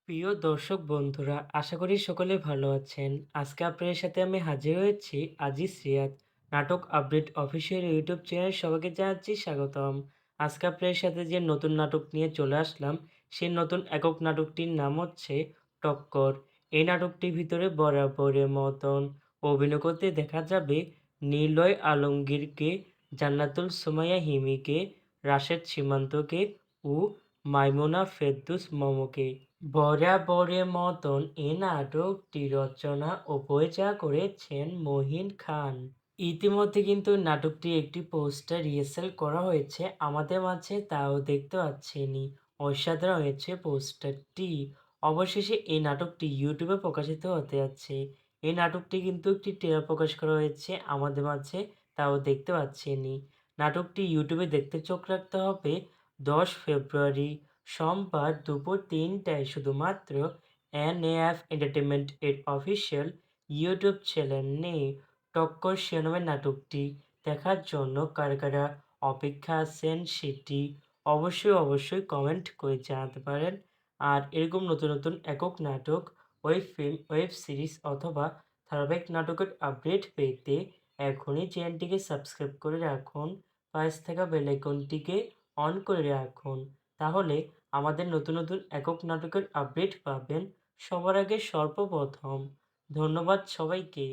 প্রিয় দর্শক বন্ধুরা, আশা করি সকলে ভালো আছেন। আজকে আপনাদের সাথে আমি হাজির হয়েছি আজিজ রিয়াদ। নাটক আপডেট অফিসিয়াল ইউটিউব চ্যানেল সবাইকে জানাচ্ছি স্বাগতম। আজকে আপনাদের সাথে যে নতুন নাটক নিয়ে চলে আসলাম, সেই নতুন একক নাটকটির নাম হচ্ছে টক্কর। এই নাটকটির ভিতরে বরাবরের মতন অভিনয় করতে দেখা যাবে নিলয় আলমগীরকে, জান্নাতুল সুমাইয়া হিমিকে, রাশেদ সীমান্তকে ও মাইমুনা ফেরদৌস মমকে। বরাবরের মতন এ নাটকটি রচনা ও পরিচালনা করেছেন মহিন খান। ইতিমধ্যে কিন্তু নাটকটির একটি পোস্টার রিহার্সাল করা হয়েছে আমাদের মাঝে, তাও দেখতে পাচ্ছেনই। অসাধারণ হয়েছে পোস্টারটি। অবশেষে এই নাটকটি ইউটিউবে প্রকাশিত হতে যাচ্ছে। এই নাটকটি কিন্তু একটি ট্রেলার প্রকাশ করা হয়েছে আমাদের মাঝে, তাও দেখতে পাচ্ছেনই। নাটকটি ইউটিউবে দেখতে চোখ রাখতে হবে 10 ফেব্রুয়ারি সোমবার দুপুর ৩টায় শুধুমাত্র এনএএফ এন্টারটেইনমেন্ট এর অফিসিয়াল ইউটিউব চ্যানেলে। টক্কর শিরোনামের নাটকটি দেখার জন্য কারা কারা অপেক্ষা আছেন সেটি অবশ্যই কমেন্ট করে জানাতে পারেন। আর এরকম নতুন নতুন একক নাটক, ওয়েব ফিল্ম, ওয়েব সিরিজ অথবা ধারাবাহিক নাটকের আপডেট পেতে এখনই চ্যানেলটিকে সাবস্ক্রাইব করে রাখুন। পাশে থাকা বেল আইকনটিকে অন করে রাখুন। তাহলে আমাদের নতুন নতুন একক নাটকের আপডেট পাবেন সবার আগে সর্বপ্রথম। ধন্যবাদ সবাইকে।